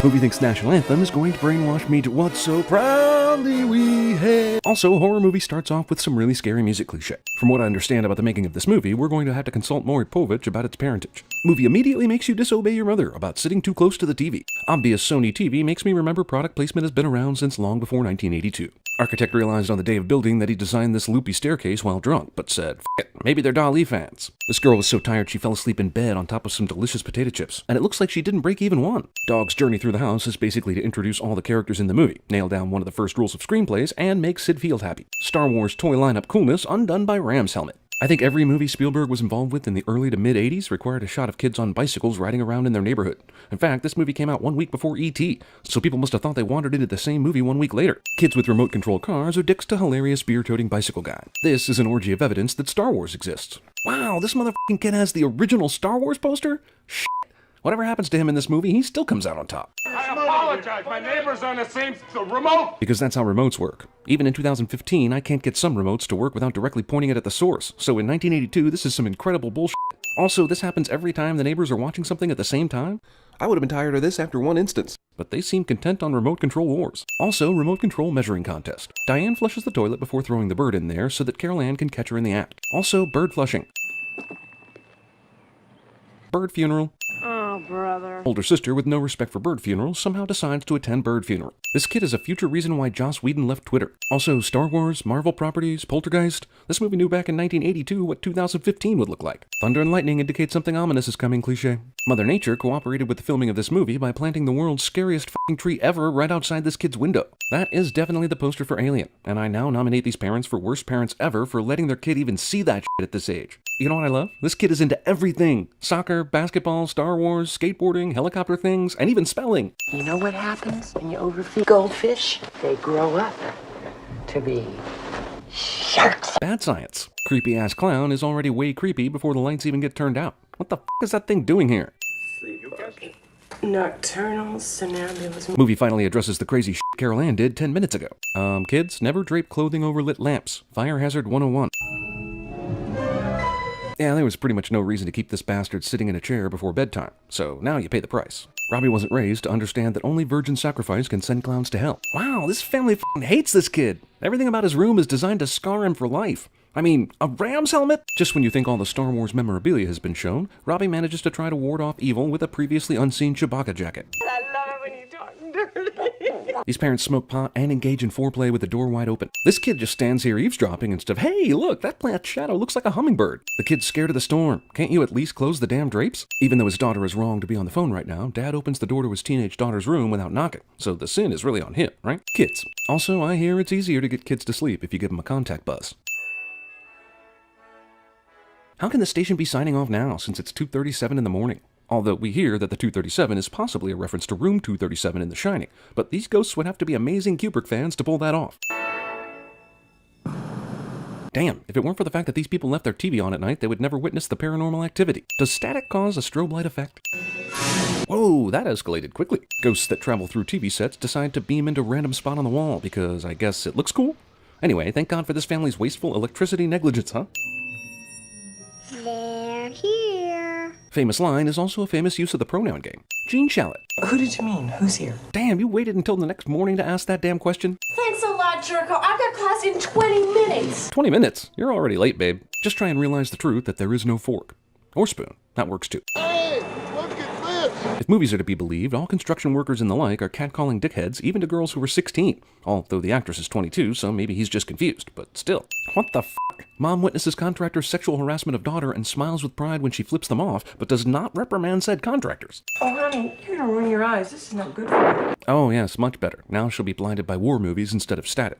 Movie thinks national anthem is going to brainwash me to what so proudly we hail. Also, horror movie starts off with some really scary music cliche. From what I understand about the making of this movie, we're going to have to consult Maury Povich about its parentage. Movie immediately makes you disobey your mother about sitting too close to the TV. Obvious Sony TV makes me remember product placement has been around since long before 1982. Architect realized on the day of building that he designed this loopy staircase while drunk, but said, "F it, maybe they're Dali fans." This girl was so tired she fell asleep in bed on top of some delicious potato chips, and it looks like she didn't break even one. Dog's journey through the house is basically to introduce all the characters in the movie, nail down one of the first rules of screenplays, and make Sid Field happy. Star Wars toy lineup coolness undone by Ram's helmet. I think every movie Spielberg was involved with in the early to mid-80s required a shot of kids on bicycles riding around in their neighborhood. In fact, this movie came out 1 week before E.T., so people must have thought they wandered into the same movie 1 week later. Kids with remote-controlled cars are dicks to hilarious beer-toting bicycle guy. This is an orgy of evidence that Star Wars exists. Wow, this motherfucking kid has the original Star Wars poster? Shit. Whatever happens to him in this movie, he still comes out on top. I apologize, my neighbor's on the same remote. Because that's how remotes work. Even in 2015, I can't get some remotes to work without directly pointing it at the source. So in 1982, this is some incredible bullshit. Also, this happens every time the neighbors are watching something at the same time. I would have been tired of this after one instance, but they seem content on remote control wars. Also, remote control measuring contest. Diane flushes the toilet before throwing the bird in there so that Carol Ann can catch her in the act. Also, bird flushing. Bird funeral. Oh, brother. Older sister with no respect for bird funerals somehow decides to attend bird funeral. This kid is a future reason why Joss Whedon left Twitter. Also, Star Wars, Marvel properties, Poltergeist. This movie knew back in 1982 what 2015 would look like. Thunder and lightning indicate something ominous is coming, cliche. Mother Nature cooperated with the filming of this movie by planting the world's scariest fucking tree ever right outside this kid's window. That is definitely the poster for Alien, and I now nominate these parents for worst parents ever for letting their kid even see that shit at this age. You know what I love? This kid is into everything. Soccer, basketball, Star Wars, skateboarding, helicopter things, and even spelling. You know what happens when you overfeed goldfish? They grow up to be sharks. Bad science. Creepy ass clown is already way creepy before the lights even get turned out. What the f is that thing doing here? Nocturnal somnambulism. Movie finally addresses the crazy shit Carol Ann did 10 minutes ago. Kids, never drape clothing over lit lamps. Fire hazard 101. Yeah, there was pretty much no reason to keep this bastard sitting in a chair before bedtime, so now you pay the price. Robbie wasn't raised to understand that only virgin sacrifice can send clowns to hell. Wow, this family f***ing hates this kid. Everything about his room is designed to scar him for life. I mean, a Rams helmet? Just when you think all the Star Wars memorabilia has been shown, Robbie manages to try to ward off evil with a previously unseen Chewbacca jacket. I love it when you talk dirty. These parents smoke pot and engage in foreplay with the door wide open. This kid just stands here eavesdropping instead of, "Hey, look, that plant shadow looks like a hummingbird." The kid's scared of the storm. Can't you at least close the damn drapes? Even though his daughter is wrong to be on the phone right now, Dad opens the door to his teenage daughter's room without knocking. So the sin is really on him, right? Kids. Also, I hear it's easier to get kids to sleep if you give them a contact buzz. How can the station be signing off now, since it's 2:37 in the morning? Although we hear that the 237 is possibly a reference to room 237 in The Shining, but these ghosts would have to be amazing Kubrick fans to pull that off. Damn, if it weren't for the fact that these people left their TV on at night, they would never witness the paranormal activity. Does static cause a strobe light effect? Whoa, that escalated quickly. Ghosts that travel through TV sets decide to beam into a random spot on the wall because I guess it looks cool? Anyway, thank God for this family's wasteful electricity negligence, huh? They're here. Famous line is also a famous use of the pronoun game. Gene Shalit. Who did you mean? Who's here? Damn, you waited until the next morning to ask that damn question? Thanks a lot, Jerko. I've got class in 20 minutes. 20 minutes? You're already late, babe. Just try and realize the truth that there is no fork. Or spoon. That works too. Hey, look at this! If movies are to be believed, all construction workers and the like are catcalling dickheads even to girls who are 16. Although the actress is 22, so maybe he's just confused. But still. What the f***? Mom witnesses contractor's sexual harassment of daughter and smiles with pride when she flips them off, but does not reprimand said contractors. Oh, honey, you're gonna ruin your eyes. This is not good for you. Oh yes, much better. Now she'll be blinded by war movies instead of static.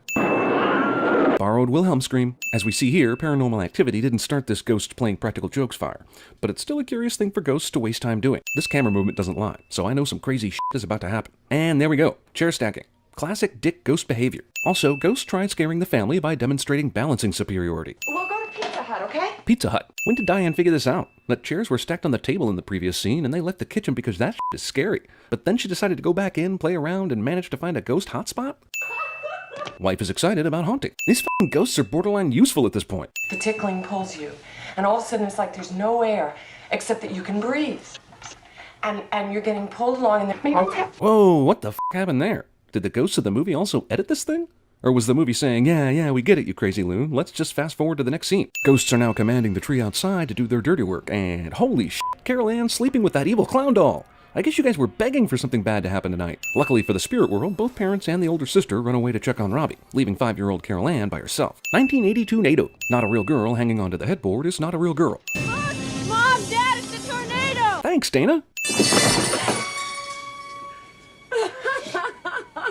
Borrowed Wilhelm scream. As we see here, Paranormal Activity didn't start this ghost playing practical jokes fire, but it's still a curious thing for ghosts to waste time doing. This camera movement doesn't lie, so I know some crazy shit is about to happen. And there we go. Chair stacking. Classic dick ghost behavior. Also, ghosts tried scaring the family by demonstrating balancing superiority. We'll go to Pizza Hut, okay? Pizza Hut. When did Diane figure this out? That chairs were stacked on the table in the previous scene, and they left the kitchen because that shit is scary. But then she decided to go back in, play around, and managed to find a ghost hotspot? Wife is excited about haunting. These fucking ghosts are borderline useful at this point. The tickling pulls you, and all of a sudden it's like there's no air except that you can breathe. and you're getting pulled along and maybe Whoa, what the f happened there? Did the ghosts of the movie also edit this thing? Or was the movie saying, yeah, we get it, you crazy loon, let's just fast forward to the next scene. Ghosts are now commanding the tree outside to do their dirty work, and holy shit, Carol Ann's sleeping with that evil clown doll. I guess you guys were begging for something bad to happen tonight. Luckily for the spirit world, both parents and the older sister run away to check on Robbie, leaving 5-year-old Carol Ann by herself. 1982 NATO. Not a real girl hanging onto the headboard is not a real girl. Mom, Dad, it's a tornado! Thanks, Dana.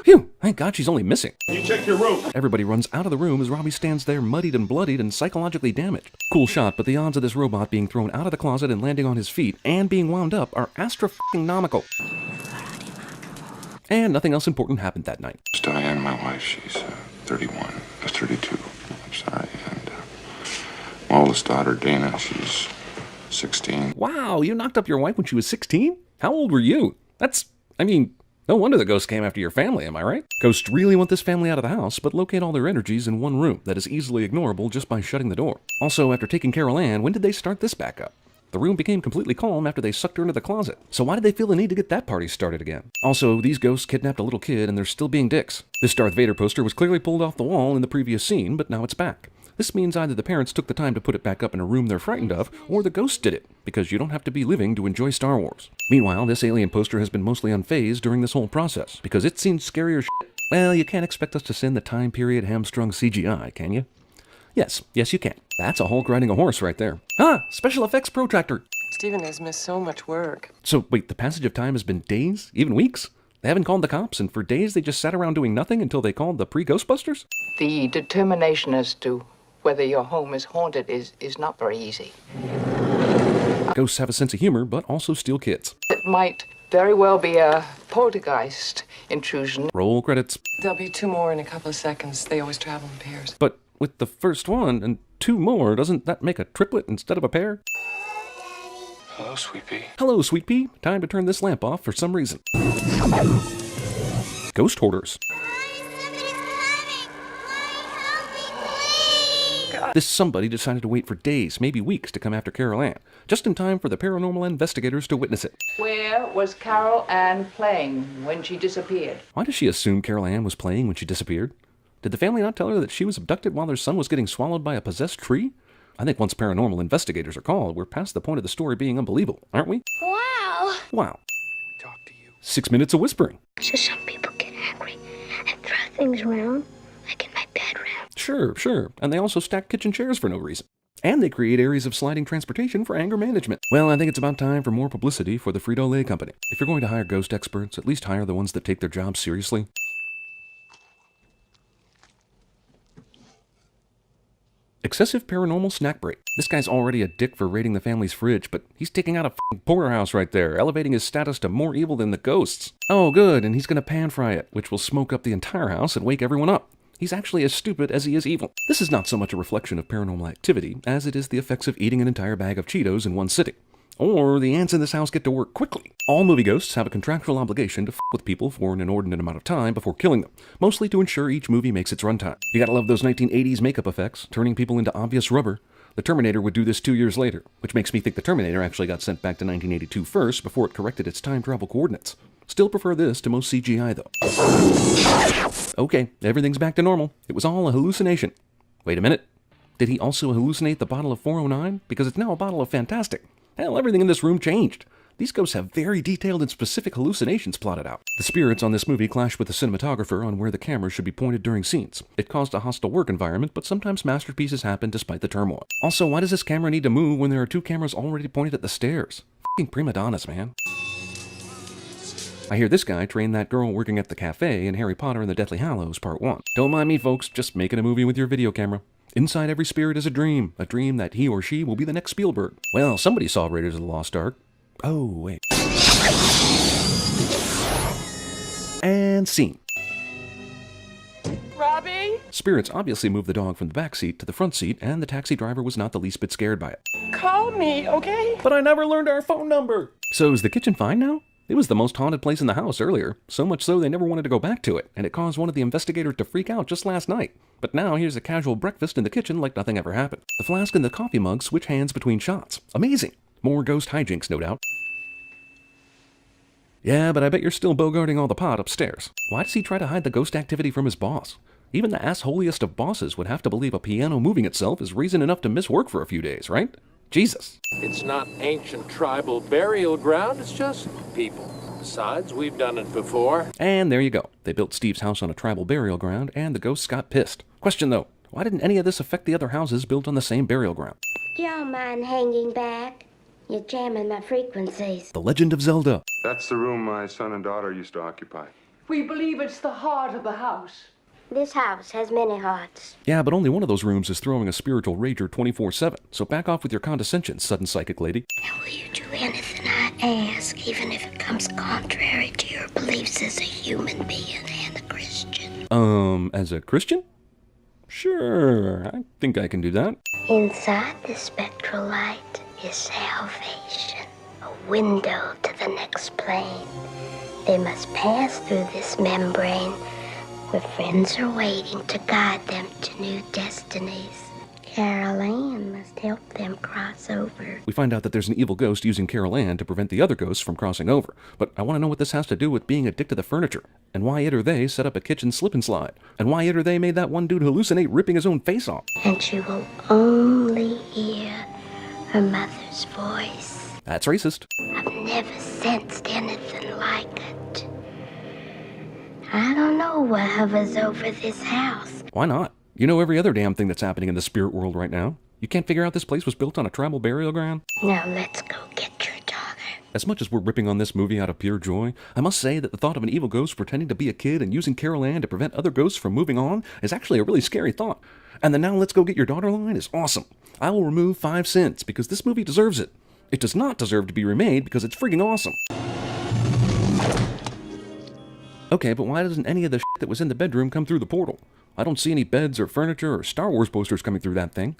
Phew, thank God she's only missing. You check your room. Everybody runs out of the room as Robbie stands there muddied and bloodied and psychologically damaged. Cool shot, but the odds of this robot being thrown out of the closet and landing on his feet and being wound up are astro-f***ing-nomical. And nothing else important happened that night. Diane, my wife, she's 31, 32, I'm sorry, and my oldest daughter, Dana, she's 16. Wow, you knocked up your wife when she was 16? How old were you? No wonder the ghosts came after your family, am I right? Ghosts really want this family out of the house, but locate all their energies in one room that is easily ignorable just by shutting the door. Also, after taking Carol Ann, when did they start this back up? The room became completely calm after they sucked her into the closet. So why did they feel the need to get that party started again? Also, these ghosts kidnapped a little kid and they're still being dicks. This Darth Vader poster was clearly pulled off the wall in the previous scene, but now it's back. This means either the parents took the time to put it back up in a room they're frightened of, or the ghosts did it, because you don't have to be living to enjoy Star Wars. Meanwhile, this alien poster has been mostly unfazed during this whole process, because it seems scarier as shit. Well, you can't expect us to send the time period hamstrung CGI, can you? Yes, you can. That's a Hulk riding a horse right there. Ah, special effects protractor. Stephen has missed so much work. So wait, the passage of time has been days, even weeks? They haven't called the cops, and for days they just sat around doing nothing until they called the pre-Ghostbusters? The determination as to whether your home is haunted is not very easy. Ghosts have a sense of humor, but also steal kids. It might very well be a poltergeist intrusion. Roll credits. There'll be 2 more in a couple of seconds. They always travel in pairs. But with the first one and 2 more, doesn't that make a triplet instead of a pair? Hello, Sweet Pea. Hello, Sweet Pea. Time to turn this lamp off for some reason. Ghost hoarders. This somebody decided to wait for days, maybe weeks, to come after Carol Ann, just in time for the paranormal investigators to witness it. Where was Carol Ann playing when she disappeared? Why does she assume Carol Ann was playing when she disappeared? Did the family not tell her that she was abducted while their son was getting swallowed by a possessed tree? I think once paranormal investigators are called, we're past the point of the story being unbelievable, aren't we? Wow. Talk to you. 6 minutes of whispering. So some people get angry and throw things around, like in my bedroom. Sure. And they also stack kitchen chairs for no reason. And they create areas of sliding transportation for anger management. Well, I think it's about time for more publicity for the Frito-Lay Company. If you're going to hire ghost experts, at least hire the ones that take their job seriously. Excessive paranormal snack break. This guy's already a dick for raiding the family's fridge, but he's taking out a f***ing porterhouse right there, elevating his status to more evil than the ghosts. Oh, good, and he's gonna pan fry it, which will smoke up the entire house and wake everyone up. He's actually as stupid as he is evil. This is not so much a reflection of paranormal activity as it is the effects of eating an entire bag of Cheetos in one sitting. Or the ants in this house get to work quickly. All movie ghosts have a contractual obligation to f with people for an inordinate amount of time before killing them, mostly to ensure each movie makes its runtime. You gotta love those 1980s makeup effects, turning people into obvious rubber. The Terminator would do this 2 years later, which makes me think the Terminator actually got sent back to 1982 first before it corrected its time travel coordinates. Still prefer this to most CGI though. Okay, everything's back to normal. It was all a hallucination. Wait a minute. Did he also hallucinate the bottle of 409? Because it's now a bottle of Fantastic. Hell, everything in this room changed. These ghosts have very detailed and specific hallucinations plotted out. The spirits on this movie clash with the cinematographer on where the camera should be pointed during scenes. It caused a hostile work environment, but sometimes masterpieces happen despite the turmoil. Also, why does this camera need to move when there are 2 cameras already pointed at the stairs? F***ing prima donnas, man. I hear this guy trained that girl working at the cafe in Harry Potter and the Deathly Hallows Part 1. Don't mind me, folks, just making a movie with your video camera. Inside every spirit is a dream that he or she will be the next Spielberg. Well, somebody saw Raiders of the Lost Ark. Oh, wait. And scene. Robbie? Spirits obviously moved the dog from the back seat to the front seat, and the taxi driver was not the least bit scared by it. Call me, okay? But I never learned our phone number! So is the kitchen fine now? It was the most haunted place in the house earlier, so much so they never wanted to go back to it, and it caused one of the investigators to freak out just last night. But now here's a casual breakfast in the kitchen like nothing ever happened. The flask and the coffee mug switch hands between shots. Amazing! More ghost hijinks, no doubt. Yeah, but I bet you're still bogarting all the pot upstairs. Why does he try to hide the ghost activity from his boss? Even the assholiest of bosses would have to believe a piano moving itself is reason enough to miss work for a few days, right? Jesus. It's not ancient tribal burial ground, it's just people. Besides, we've done it before. And there you go. They built Steve's house on a tribal burial ground, and the ghosts got pissed. Question though, why didn't any of this affect the other houses built on the same burial ground? Y'all mind hanging back? You're jamming my frequencies. The Legend of Zelda. That's the room my son and daughter used to occupy. We believe it's the heart of the house. This house has many hearts. Yeah, but only one of those rooms is throwing a spiritual rager 24/7, so back off with your condescension, sudden psychic lady. And will you do anything I ask, even if it comes contrary to your beliefs as a human being and a Christian? As a Christian? Sure, I think I can do that. Inside the spectral light is salvation, a window to the next plane. They must pass through this membrane where friends are waiting to guide them to new destinies. Carol Ann must help them cross over. We find out that there's an evil ghost using Carol Ann to prevent the other ghosts from crossing over, but I want to know what this has to do with being addicted to furniture, and why it or they set up a kitchen slip and slide, and why it or they made that one dude hallucinate ripping his own face off. And she will only hear her mother's voice. That's racist. I've never sensed anything like it. I don't know what hovers over this house. Why not? You know every other damn thing that's happening in the spirit world right now. You can't figure out this place was built on a tribal burial ground? Now let's go get your daughter. As much as we're ripping on this movie out of pure joy, I must say that the thought of an evil ghost pretending to be a kid and using Carol Ann to prevent other ghosts from moving on is actually a really scary thought. And the now let's go get your daughter line is awesome. I will remove 5 cents because this movie deserves it. It does not deserve to be remade because it's friggin' awesome. Okay, but why doesn't any of the shit that was in the bedroom come through the portal? I don't see any beds or furniture or Star Wars posters coming through that thing.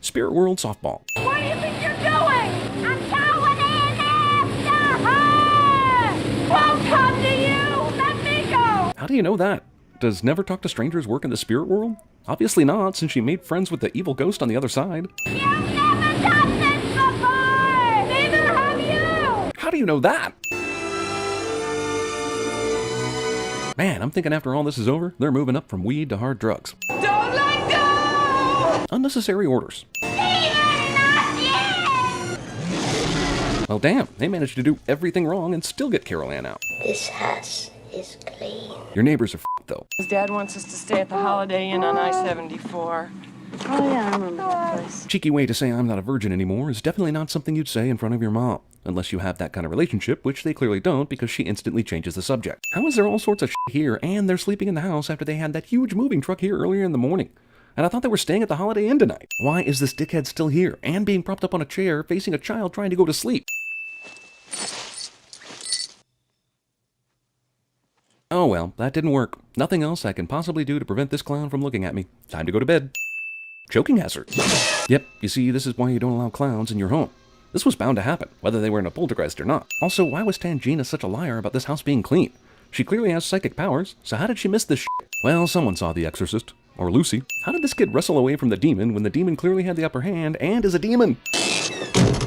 Spirit World Softball. What do you think you're doing? I'm going in after her! Won't come to you! Let me go! How do you know that? Does Never Talk to Strangers work in the spirit world? Obviously not, since she made friends with the evil ghost on the other side. You've never done this before! Neither have you! How do you know that? Man, I'm thinking after all this is over, they're moving up from weed to hard drugs. Don't let go! Unnecessary orders. Even not yet! Well, damn, they managed to do everything wrong and still get Carol Ann out. This house is clean. Your neighbors are f***ed, though. His dad wants us to stay at the Holiday Inn on I-74. Oh, yeah, I remember that place. Cheeky way to say I'm not a virgin anymore is definitely not something you'd say in front of your mom. Unless you have that kind of relationship, which they clearly don't because she instantly changes the subject. How is there all sorts of shit here and they're sleeping in the house after they had that huge moving truck here earlier in the morning? And I thought they were staying at the Holiday Inn tonight. Why is this dickhead still here and being propped up on a chair facing a child trying to go to sleep? Oh well, that didn't work. Nothing else I can possibly do to prevent this clown from looking at me. Time to go to bed. Choking hazard. Yep, you see, this is why you don't allow clowns in your home. This was bound to happen, whether they were in a poltergeist or not. Also, why was Tangina such a liar about this house being clean? She clearly has psychic powers, so how did she miss this shit? Well, someone saw The Exorcist. Or Lucy. How did this kid wrestle away from the demon when the demon clearly had the upper hand and is a demon?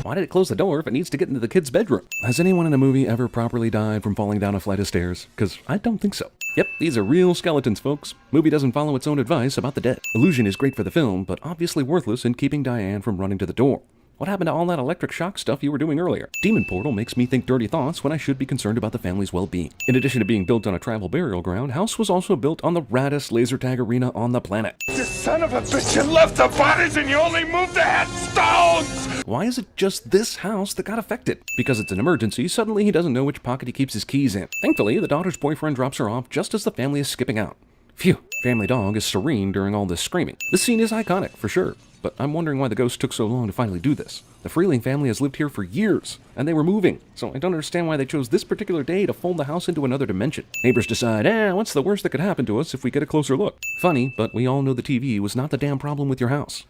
Why did it close the door if it needs to get into the kid's bedroom? Has anyone in a movie ever properly died from falling down a flight of stairs? Because I don't think so. Yep, these are real skeletons, folks. Movie doesn't follow its own advice about the dead. Illusion is great for the film, but obviously worthless in keeping Diane from running to the door. What happened to all that electric shock stuff you were doing earlier? Demon Portal makes me think dirty thoughts when I should be concerned about the family's well-being. In addition to being built on a tribal burial ground, House was also built on the raddest laser tag arena on the planet. You son of a bitch, you left the bodies and you only moved the headstones! Why is it just this house that got affected? Because it's an emergency, suddenly he doesn't know which pocket he keeps his keys in. Thankfully, the daughter's boyfriend drops her off just as the family is skipping out. Phew, family dog is serene during all this screaming. This scene is iconic, for sure, but I'm wondering why the ghost took so long to finally do this. The Freeling family has lived here for years, and they were moving, so I don't understand why they chose this particular day to fold the house into another dimension. Neighbors decide, what's the worst that could happen to us if we get a closer look? Funny, but we all know the TV was not the damn problem with your house.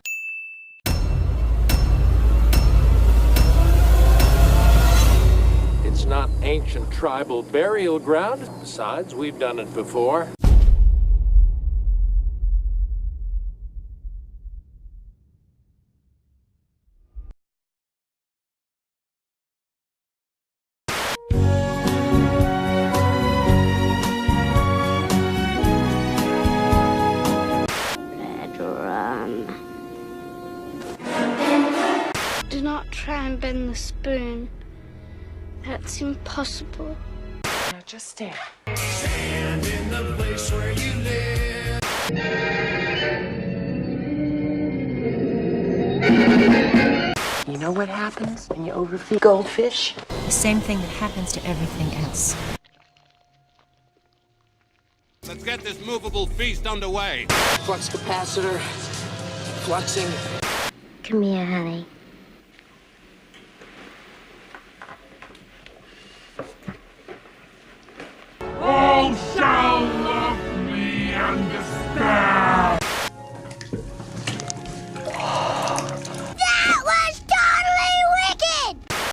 It's not ancient tribal burial ground. Besides, we've done it before. not try and bend the spoon. That's impossible. Now just stand. Stand in the place where you live. You know what happens when you overfeed goldfish? The same thing that happens to everything else. Let's get this movable feast underway. Flux capacitor, fluxing. Come here, honey.